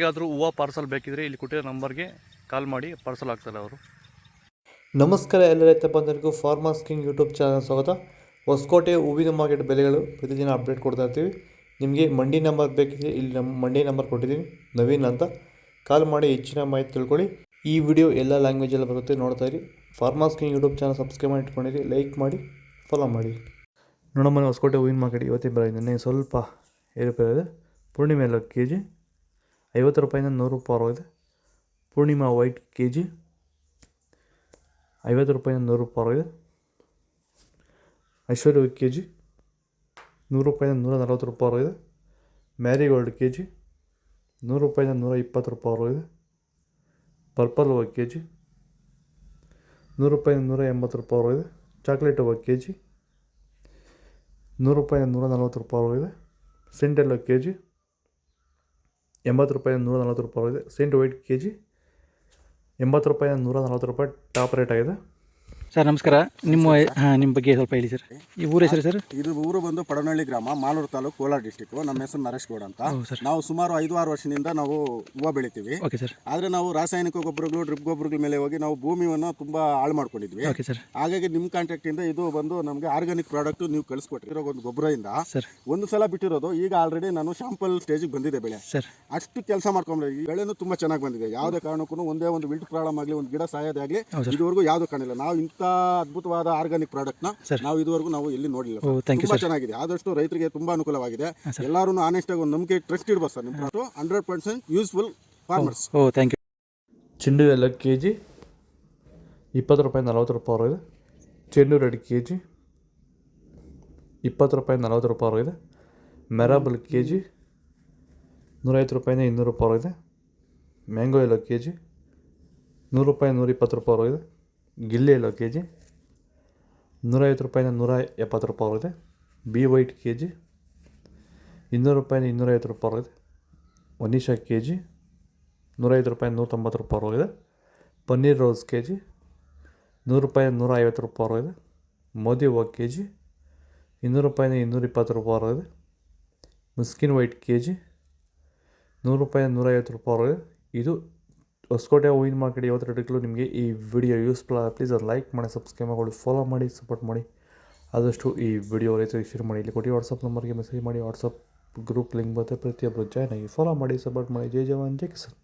ಯಾರಾದರೂ ಹೂವು ಪಾರ್ಸಲ್ ಬೇಕಿದ್ರೆ ಇಲ್ಲಿ ಕೊಟ್ಟಿರೋ ನಂಬರ್ಗೆ ಕಾಲ್ ಮಾಡಿ ಪಾರ್ಸಲ್ ಆಗ್ತಾರೆ ಅವರು. ನಮಸ್ಕಾರ ಎಲ್ಲ ರೈತ ಬಂಧುಗಳಿಗೂ ಫಾರ್ಮರ್ಸ್ ಕಿಂಗ್ ಯೂಟ್ಯೂಬ್ ಚಾನಲ್ ಸ್ವಾಗತ. ಹೊಸಕೋಟೆ ಹೂವಿನ ಮಾರ್ಕೆಟ್ ಬೆಲೆಗಳು ಪ್ರತಿದಿನ ಅಪ್ಡೇಟ್ ಕೊಡ್ತಾ ಇರ್ತೀವಿ. ನಿಮಗೆ ಮಂಡಿ ನಂಬರ್ ಬೇಕಿದ್ರೆ ಇಲ್ಲಿ ನಮ್ಮ ಮಂಡಿ ನಂಬರ್ ಕೊಟ್ಟಿದ್ದೀನಿ, ನವೀನ್ ಅಂತ. ಕಾಲ್ ಮಾಡಿ ಹೆಚ್ಚಿನ ಮಾಹಿತಿ ತಿಳ್ಕೊಳ್ಳಿ. ಈ ವಿಡಿಯೋ ಎಲ್ಲ ಲ್ಯಾಂಗ್ವೇಜಲ್ಲಿ ಬರುತ್ತೆ, ನೋಡ್ತಾ ಇರಿ. Farmers king YouTube channel subscribe ಮಾಡಿ ಇಟ್ಕೊಂಡಿರಿ, ಲೈಕ್ ಮಾಡಿ, ಫಾಲೋ ಮಾಡಿ. ನೋಡಮ್ಮ, ಹೊಸಕೋಟೆ ಹೂವಿನ ಮಾರ್ಕೆಟ್ ಇವತ್ತೇ ಬರೋದು ಸ್ವಲ್ಪ ಏರುಪೇರು ಇದೆ. ಪೂರ್ಣಿಮೆ ಎಲ್ಲ ಕೆ ಜಿ 50 ರೂಪಾಯಿಂದ 100 ರೂಪಾಯಿ ಇದೆ. ಪೂರ್ಣಿಮಾ ವೈಟ್ ಕೆ ಜಿ 50 ರೂಪಾಯಿಂದ 100 ರೂಪಾಯಿ ಇದೆ. ಐಶ್ವರ್ಯ ಕೆ ಜಿ 100 ರೂಪಾಯಿಂದ 140 ರೂಪಾಯಿ ಇದೆ. ಮ್ಯಾರಿಗೋಲ್ಡ್ ಕೆ ಜಿ 100 ರೂಪಾಯಿಂದ 120 ರೂಪಾಯಿ ಇದೆ. ಪರ್ಪಲ್ ಹೂವು ಕೆ ಜಿ 100 ರೂಪಾಯಿಂದ 180 ರೂಪಾಯಿ ಇದೆ. ಚಾಕ್ಲೇಟ್ ಹೂವು ಕೆ ಜಿ 100 ರೂಪಾಯಿಂದ 140 ರೂಪಾಯಿ ಇದೆ. ಸೆಂಟೆಲ್ಲ ಕೆ ಜಿ 80 ರೂಪಾಯಿಂದ 140 ರೂಪಾಯಿ ಇದೆ. ಸೆಂಟ್ ವೈಟ್ ಕೆ ಜಿ 80 ರೂಪಾಯಿಂದ 140 ರೂಪಾಯಿ ಟಾಪ್ ರೇಟ್ ಆಗಿದೆ. ಸರ್ ನಮಸ್ಕಾರ. ನಿಮ್ಮ ಬಗ್ಗೆ ಸ್ವಲ್ಪ ಹೇಳಿ ಸರ್. ಈ ಊರ ಹೆಸರು ಸರ್? ಇದು ಊರು ಬಂದು ಪಡನಹಳ್ಳಿ ಗ್ರಾಮ, ಮಾಲೂರು ತಾಲೂಕು, ಕೋಲಾರ ಡಿಸ್ಟಿಕ್. ನಮ್ಮ ಹೆಸರು ನರೇಶ್ ಗೌಡ ಅಂತ. ನಾವು ಸುಮಾರು 5-6 ವರ್ಷದಿಂದ ನಾವು ಹೂವು ಬೆಳಿತೀವಿ. Okay sir. ಆದರೆ ನಾವು ರಾಸಾಯನಿಕ ಗೊಬ್ಬರಗಳು, ಡ್ರಿಪ್ ಗೊಬ್ಬರಗಳ ಮೇಲೆ ಹೋಗಿ ನಾವು ಭೂಮಿಯನ್ನು ತುಂಬಾ ಹಾಳು ಮಾಡ್ಕೊಂಡಿದ್ವಿ. Okay sir. ಹಾಗಾಗಿ ನಿಮ್ಮ ಕಾಂಟ್ಯಾಕ್ಟ್ ಇಂದ ಇದು ಬಂದು ನಮಗೆ ಆರ್ಗಾನಿಕ್ ಪ್ರಾಡಕ್ಟ್ ನೀವು ಕಳಿಸ್ಕೊಟ್ಟಿರೋ ಒಂದು ಗೊಬ್ಬರದಿಂದ ಒಂದು ಸಲ ಬಿಟ್ಟಿರೋದು, ಈಗ ಆಲ್ರೆಡಿ ನಾನು ಶಾಂಪಲ್ ಸ್ಟೇಜಿಗೆ ಬಂದಿದೆ ಬೆಳೆ. ಸರ್ ಅಷ್ಟು ಕೆಲಸ ಮಾಡ್ಕೊಂಡ್ರೆ ಈ ಬೆಳೆನೂ ತುಂಬಾ ಚೆನ್ನಾಗಿ ಬಂದಿದೆ. ಯಾವುದೇ ಕಾರಣಕ್ಕೂ ಒಂದೇ ಒಂದು ವಿಲ್ಟ್ ಪ್ರಾಬ್ಲಮ್ ಆಗಲಿ, ಒಂದು ಗಿಡ ಸಾಯೋದೇ ಆಗಲಿ ಇದುವರೆಗೂ ಯಾವುದು ಕಾಣಿಲ್ಲ. ನಾವು ಇಂಥ ಅದ್ಭುತವಾದ ಆರ್ಗಾನಿಕ್ ಪ್ರಾಡಕ್ಟ್ ನ ನಾವು ಇದುವರೆಗೂ ನಾವು ಎಲ್ಲಿ ನೋಡಿಲ್ಲ. ತುಂಬಾ ಚೆನ್ನಾಗಿದೆ. ಆದಷ್ಟು ರೈತರಿಗೆ ತುಂಬಾ ಅನುಕೂಲವಾಗಿದೆ. ಎಲ್ಲರೂ ಆನೆಸ್ಟ್ ಆಗಿ ಒಂದು ನಂಬಿಕೆ, ಟ್ರಸ್ಟ್ ಇಡಬಹುದು ಸರ್. ನಿಮ್ಮ 100% ಯೂಸ್ಫುಲ್ ಫಾರ್ಮರ್ಸ್. Thank you. ಚೆಂಡು ಎಲ್ಲ ಕೆ ಜಿ 20 ರೂಪಾಯಿಂದ 40 ರೂಪಾಯಿ ಇದೆ. ಚೆಂಡು ರೆಡ್ ಕೆ ಜಿ 20 ರೂಪಾಯಿಂದ 40 ರೂಪಾಯಿ ಇದೆ. ಮೆರಾಬಲ್ ಕೆ ಜಿ 150 ರೂಪಾಯಿಂದ 200 ರೂಪಾಯಿ ಇದೆ. ಮ್ಯಾಂಗೋ ಎಲ್ಲ ಕೆ ಜಿ 100 ರೂಪಾಯಿ 120 ರೂಪಾಯಿ ಇದೆ. ಗಿಲ್ಲಿ ಎಲ್ಲ ಕೆ ಜಿ 150 ರೂಪಾಯಿಂದ 170 ರೂಪಾಯಿ ಇದೆ. ಬಿ ವೈಟ್ ಕೆ ಜಿ 200 ರೂಪಾಯಿಂದ 250 ರೂಪಾಯಿ ಇದೆ. ಒನಿಶಾ ಕೆ ಜಿ 150 ರೂಪಾಯಿಂದ 190 ರೂಪಾಯಿ ಇದೆ. ಪನ್ನೀರ್ ರೋಸ್ ಕೆ ಜಿ 100 ರೂಪಾಯಿಂದ 150 ರೂಪಾಯಿ ಇದೆ. ಮೋದಿ ಹೂವು ಕೆ ಜಿ 200 ರೂಪಾಯಿಂದ 220 ರೂಪಾಯಿ ಇದೆ. ಮುಸ್ಕಿನ್ ವೈಟ್ ಕೆ ಜಿ 100 ರೂಪಾಯಿಂದ 150 ರೂಪಾಯಿ ಇದೆ. ಇದು ಹೊಸಕೋಟೆ ಹೂವಿನ ಮಾರ್ಕೆಟ್ ಇವತ್ತು ರೇಟ್ಗಳು. ನಿಮಗೆ ಈ ವಿಡಿಯೋ ಯೂಸ್ಫುಲ್ ಆಗ ಪ್ಲೀಸ್ ಅದು ಲೈಕ್ ಮಾಡಿ, ಸಬ್ಸ್ಕ್ರೈಬ್ ಮಾಡಿ, ಫಾಲೋ ಮಾಡಿ, ಸಪೋರ್ಟ್ ಮಾಡಿ. ಆದಷ್ಟು ಈ ವಿಡಿಯೋ ರೈತರಿಗೆ ಶೇರ್ ಮಾಡಿ. ಇಲ್ಲಿ ಕೊಟ್ಟು ವಾಟ್ಸಪ್ ನಂಬರ್ಗೆ ಮೆಸೇಜ್ ಮಾಡಿ. ವಾಟ್ಸಪ್ ಗ್ರೂಪ್ ಲಿಂಕ್ ಬರುತ್ತೆ, ಪ್ರತಿಯೊಬ್ಬರು ಜಾಯ್ನ್ ಆಗಿ ಫಾಲೋ ಮಾಡಿ, ಸಪೋರ್ಟ್ ಮಾಡಿ. ಜೈ ಜವಾನ್ ಜೈ ಕಿಸಾನ್.